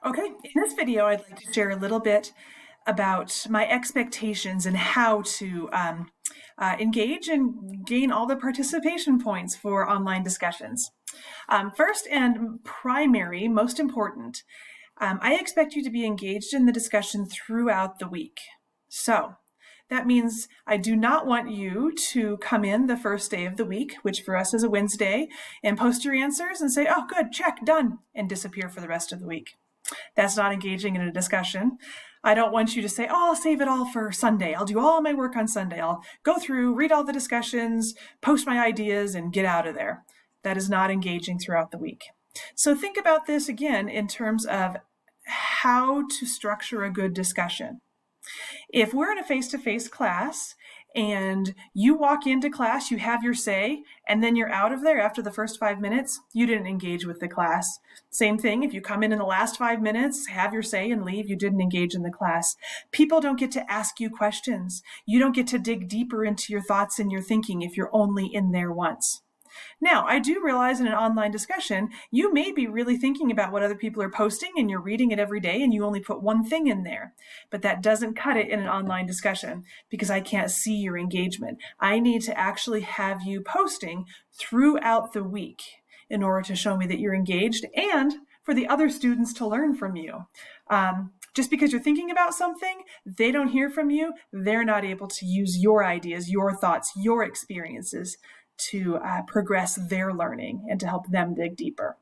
Okay, in this video, I'd like to share a little bit about my expectations and how to engage and gain all the participation points for online discussions. First and primary, most important, I expect you to be engaged in the discussion throughout the week. So that means I do not want you to come in the first day of the week, which for us is a Wednesday, and post your answers and say, oh, good, check, done, and disappear for the rest of the week. That's not engaging in a discussion. I don't want you to say, oh, I'll save it all for Sunday. I'll do all my work on Sunday. I'll go through, read all the discussions, post my ideas, and get out of there. That is not engaging throughout the week. So think about this again in terms of how to structure a good discussion. If we're in a face-to-face class and you walk into class, you have your say, and then you're out of there after the first 5 minutes, you didn't engage with the class. Same thing, if you come in the last 5 minutes, have your say and leave, you didn't engage in the class. People don't get to ask you questions. You don't get to dig deeper into your thoughts and your thinking if you're only in there once. Now, I do realize in an online discussion, you may be really thinking about what other people are posting and you're reading it every day and you only put one thing in there. But that doesn't cut it in an online discussion because I can't see your engagement. I need to actually have you posting throughout the week in order to show me that you're engaged and for the other students to learn from you. Just because you're thinking about something, they don't hear from you, they're not able to use your ideas, your thoughts, your experiences to progress their learning and to help them dig deeper.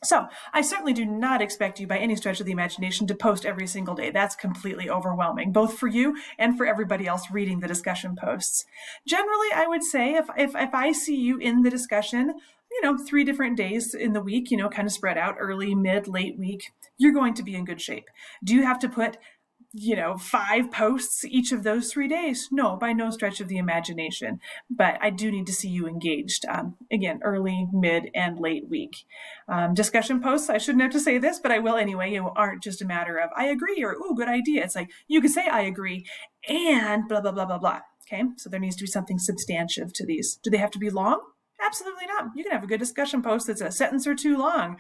So I certainly do not expect you by any stretch of the imagination to post every single day. That's completely overwhelming, both for you and for everybody else reading the discussion posts. Generally, I would say if I see you in the discussion, 3 different days in the week, kind of spread out, early, mid, late week, you're going to be in good shape. Do you have to put 5 posts each of those 3 days? No, by no stretch of the imagination. But I do need to see you engaged, again, early, mid, and late week. Discussion posts, I shouldn't have to say this, but I will anyway. You aren't just a matter of, I agree, or, ooh, good idea. It's like, you could say, I agree, and blah, blah, blah, blah, blah. Okay, so there needs to be something substantive to these. Do they have to be long? Absolutely not. You can have a good discussion post that's a sentence or 2 long,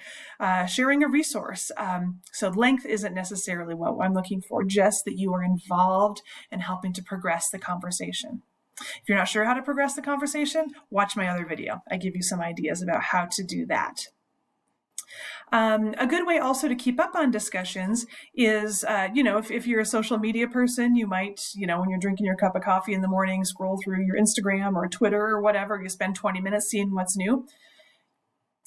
sharing a resource. So length isn't necessarily what I'm looking for, just that you are involved and helping to progress the conversation. If you're not sure how to progress the conversation, watch my other video. I give you some ideas about how to do that. A good way also to keep up on discussions is, if you're a social media person, you might, when you're drinking your cup of coffee in the morning, scroll through your Instagram or Twitter or whatever, you spend 20 minutes seeing what's new.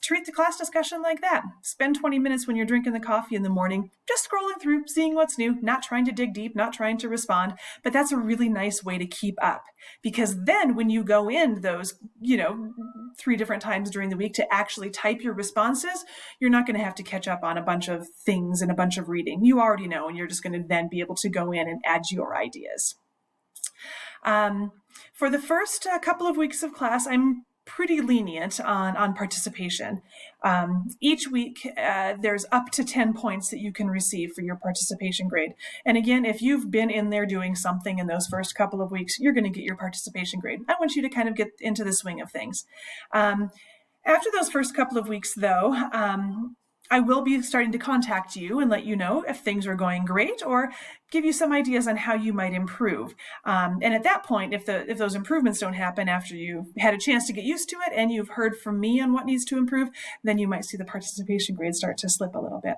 Treat the class discussion like that. Spend 20 minutes when you're drinking the coffee in the morning, just scrolling through, seeing what's new, not trying to dig deep, not trying to respond. But that's a really nice way to keep up, because then when you go in those, 3 different times during the week to actually type your responses, you're not going to have to catch up on a bunch of things and a bunch of reading. You already know, and you're just going to then be able to go in and add your ideas. For the first couple of weeks of class, I'm pretty lenient on participation. Each week, there's up to 10 points that you can receive for your participation grade. And again, if you've been in there doing something in those first couple of weeks, you're going to get your participation grade. I want you to kind of get into the swing of things. After those first couple of weeks, though, I will be starting to contact you and let you know if things are going great or give you some ideas on how you might improve. And at that point, if those improvements don't happen after you've had a chance to get used to it and you've heard from me on what needs to improve, then you might see the participation grade start to slip a little bit.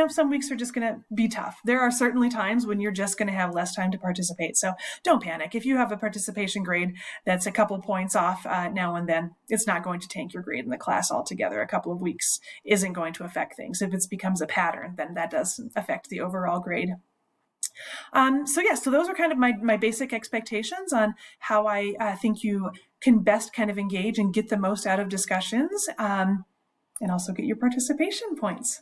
Some weeks are just going to be tough. There are certainly times when you're just going to have less time to participate. So don't panic. If you have a participation grade that's a couple points off now and then, it's not going to tank your grade in the class altogether. A couple of weeks isn't going to affect things. If it becomes a pattern, then that does affect the overall grade. So those are kind of my basic expectations on how I think you can best kind of engage and get the most out of discussions and also get your participation points.